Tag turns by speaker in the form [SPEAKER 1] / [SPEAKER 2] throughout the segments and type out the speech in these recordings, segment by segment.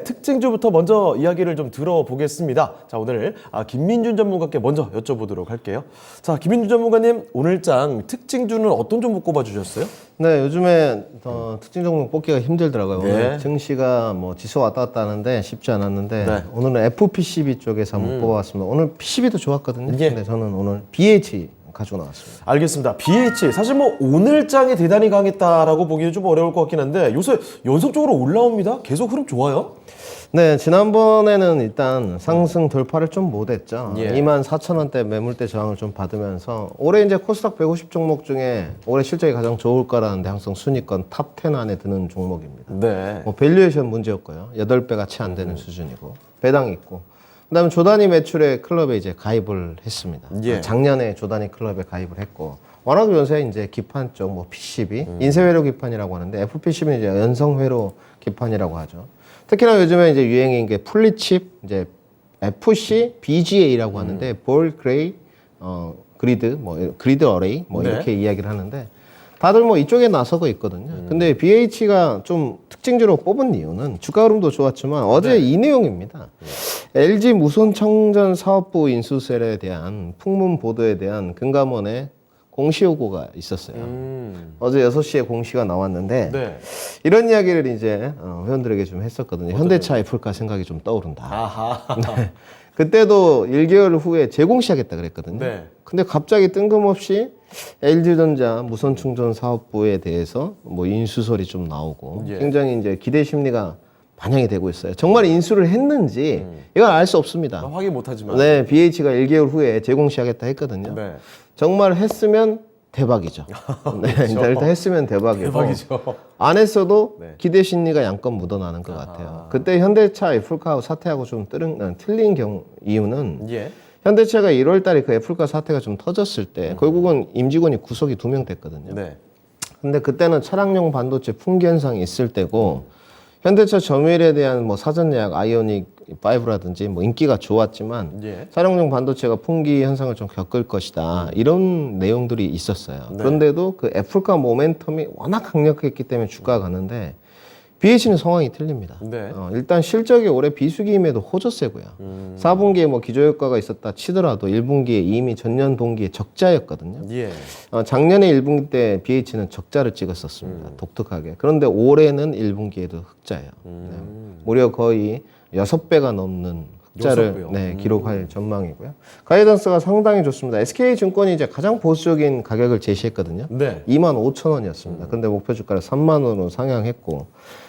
[SPEAKER 1] 특징주부터 먼저 이야기를 좀 들어보겠습니다. 자, 오늘 김민준 전문가께 먼저 여쭤보도록 할게요. 자, 김민준 전문가님, 오늘장 특징주는 어떤 종목 꼽아주셨어요?
[SPEAKER 2] 네, 요즘에 특징 종목 뽑기가 힘들더라고요.
[SPEAKER 1] 네.
[SPEAKER 2] 오늘 증시가 뭐 지수 왔다 갔다 하는데 쉽지 않았는데
[SPEAKER 1] 네.
[SPEAKER 2] 오늘은 FPCB 쪽에서 한번 뽑아봤습니다. 오늘 PCB도 좋았거든요.
[SPEAKER 1] 예.
[SPEAKER 2] 근데 저는 오늘 BH 가지고 나왔습니다.
[SPEAKER 1] 알겠습니다. BH, 사실 뭐 오늘장이 대단히 강했다라고 보기는 좀 어려울 것 같긴 한데 요새 연속적으로 올라옵니다. 계속 흐름 좋아요?
[SPEAKER 2] 네, 지난번에는 일단 상승 돌파를 좀 못했죠.
[SPEAKER 1] 예.
[SPEAKER 2] 24,000원대 매물대 저항을 좀 받으면서 올해 이제 코스닥 150 종목 중에 올해 실적이 가장 좋을 거라는데 항상 순위권 탑 10 안에 드는 종목입니다.
[SPEAKER 1] 네.
[SPEAKER 2] 뭐 밸류에이션 문제였고요. 8배가 채 안 되는 수준이고 배당 있고. 그다음에 조단위 매출의 클럽에 이제 가입을 했습니다.
[SPEAKER 1] 예.
[SPEAKER 2] 작년에 조단위 클럽에 가입을 했고 워낙 요새 이제 기판 쪽 뭐 PCB 인쇄회로 기판이라고 하는데 FPCB는 이제 연성회로 기판이라고 하죠. 특히나 요즘에 이제 유행인 게 풀리칩 이제 FC BGA라고 하는데 볼 그레이 그리드 뭐 그리드 어레이 뭐
[SPEAKER 1] 네.
[SPEAKER 2] 이렇게 이야기를 하는데 다들 뭐 이쪽에 나서고 있거든요. 근데 BH가 좀 특징주로 뽑은 이유는 주가 흐름도 좋았지만 어제 이 내용입니다. LG 무선청전 사업부 인수설에 대한 풍문 보도에 대한 금감원의 공시 요구가 있었어요. 어제 6시에 공시가 나왔는데
[SPEAKER 1] 네.
[SPEAKER 2] 이런 이야기를 이제 회원들에게 좀 했었거든요. 현대차 애플카 생각이 좀 떠오른다.
[SPEAKER 1] 아하.
[SPEAKER 2] 네. 그때도 1개월 후에 재공시하겠다 그랬거든요.
[SPEAKER 1] 네.
[SPEAKER 2] 근데 갑자기 뜬금없이 LG전자 무선충전 사업부에 대해서 뭐 인수설이 좀 나오고
[SPEAKER 1] 예.
[SPEAKER 2] 굉장히 이제 기대 심리가 반영이 되고 있어요. 정말 인수를 했는지 이건 알 수 없습니다.
[SPEAKER 1] 확인 못하지만.
[SPEAKER 2] 네, BH가 1개월 후에 재공시하겠다 했거든요.
[SPEAKER 1] 네.
[SPEAKER 2] 정말 했으면 대박이죠. 네,
[SPEAKER 1] 그렇죠.
[SPEAKER 2] 이제 일단 했으면 대박이고
[SPEAKER 1] 대박이죠.
[SPEAKER 2] 안 했어도
[SPEAKER 1] 네.
[SPEAKER 2] 기대 심리가 양껏 묻어나는 것 같아요. 그때 현대차 애플카 사태하고 좀 틀린 이유는
[SPEAKER 1] 예.
[SPEAKER 2] 현대차가 1월 달에 그 애플카 사태가 좀 터졌을 때 결국은 임직원이 구속이 2명 됐거든요.
[SPEAKER 1] 네.
[SPEAKER 2] 근데 그때는 차량용 반도체 품귀 현상이 있을 때고 현대차 점유율에 대한 뭐 사전 예약 아이오닉 5라든지 뭐 인기가 좋았지만
[SPEAKER 1] 예.
[SPEAKER 2] 차량용 반도체가 품귀 현상을 좀 겪을 것이다 이런 내용들이 있었어요.
[SPEAKER 1] 네.
[SPEAKER 2] 그런데도 그 애플카 모멘텀이 워낙 강력했기 때문에 주가가 갔는데 BH는 상황이 틀립니다.
[SPEAKER 1] 네.
[SPEAKER 2] 일단 실적이 올해 비수기임에도 호조세고요. 4분기에 뭐 기저효과가 있었다 치더라도 1분기에 이미 전년 동기에 적자였거든요.
[SPEAKER 1] 예.
[SPEAKER 2] 작년에 1분기 때 BH는 적자를 찍었었습니다. 독특하게. 그런데 올해는 1분기에도 흑자예요. 네. 무려 거의 6배가 넘는 흑자를
[SPEAKER 1] 6배요?
[SPEAKER 2] 네, 기록할 전망이고요. 가이던스가 상당히 좋습니다. SK증권이 이제 가장 보수적인 가격을 제시했거든요.
[SPEAKER 1] 네.
[SPEAKER 2] 25,000원이었습니다. 근데 목표 주가를 3만 원으로 상향했고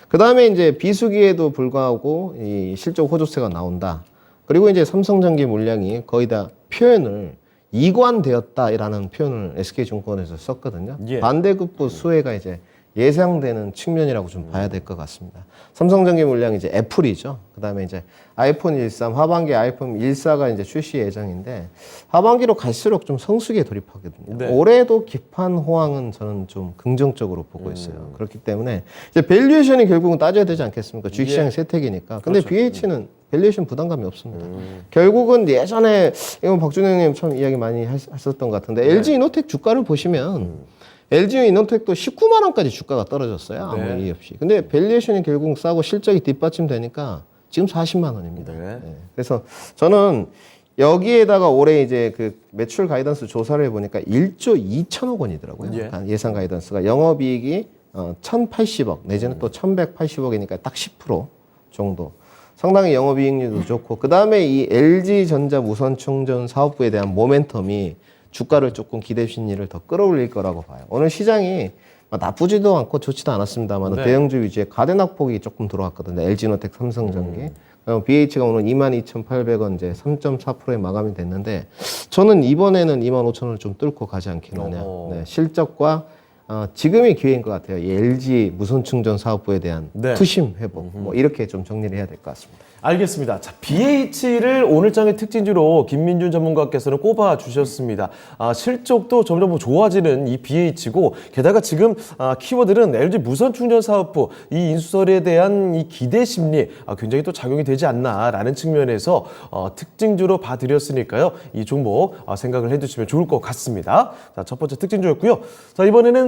[SPEAKER 2] 그 다음에 이제 비수기에도 불구하고 이 실적 호조세가 나온다. 그리고 이제 삼성전기 물량이 거의 다 표현을 이관되었다라는 표현을 SK증권에서 썼거든요.
[SPEAKER 1] 예.
[SPEAKER 2] 반대급부 수혜가 이제 예상되는 측면이라고 좀 봐야 될 것 같습니다. 삼성전기 물량이 이제 애플이죠. 그 다음에 이제 아이폰 13, 하반기 아이폰 14가 이제 출시 예정인데 하반기로 갈수록 좀 성수기에 돌입하거든요.
[SPEAKER 1] 네.
[SPEAKER 2] 올해도 기판 호황은 저는 좀 긍정적으로 보고 있어요. 그렇기 때문에 이제 밸류에이션이 결국은 따져야 되지 않겠습니까? 주식시장의 세택이니까. 근데
[SPEAKER 1] 그렇죠.
[SPEAKER 2] BH는 밸류에이션 부담감이 없습니다. 결국은 예전에 이건 박준영님 참 이야기 많이 하셨던 것 같은데 LG 이노텍 주가를 보시면 LG 이노텍도 19만 원까지 주가가 떨어졌어요. 아무
[SPEAKER 1] 네.
[SPEAKER 2] 이유 없이. 근데 밸류에이션이 결국 싸고 실적이 뒷받침되니까 지금 40만 원입니다.
[SPEAKER 1] 네.
[SPEAKER 2] 네. 그래서 저는 여기에다가 올해 이제 그 매출 가이던스 조사를 해보니까 1조 2천억 원이더라고요.
[SPEAKER 1] 예.
[SPEAKER 2] 예상 가이던스가 영업이익이 1,080억 내지는 또 1,180억이니까 딱 10% 정도. 상당히 영업이익률도 좋고 그 다음에 이 LG전자 무선충전 사업부에 대한 모멘텀이 주가를 조금 기대 심리를 더 끌어올릴 거라고 봐요. 오늘 시장이 나쁘지도 않고 좋지도 않았습니다만
[SPEAKER 1] 네.
[SPEAKER 2] 대형주 위주의 가대낙폭이 조금 들어왔거든요. LG노텍, 삼성전기. BH가 오늘 22,800원 이제 3.4%에 마감이 됐는데 저는 이번에는 25,000원을 좀 뚫고 가지 않겠느냐. 네, 실적과 지금이 기회인 것 같아요. 이 LG 무선충전 사업부에 대한
[SPEAKER 1] 네.
[SPEAKER 2] 투심 회복. 뭐 이렇게 좀 정리를 해야 될 것 같습니다.
[SPEAKER 1] 알겠습니다. 자, BH를 오늘장의 특징주로 김민준 전문가께서는 꼽아 주셨습니다. 실적도 점점 좋아지는 이 BH고 게다가 지금 키워드는 LG 무선 충전 사업부 이 인수설에 대한 이 기대 심리 굉장히 또 작용이 되지 않나라는 측면에서 특징주로 봐드렸으니까요. 이 종목 생각을 해두시면 좋을 것 같습니다. 자, 첫 번째 특징주였고요. 자, 이번에는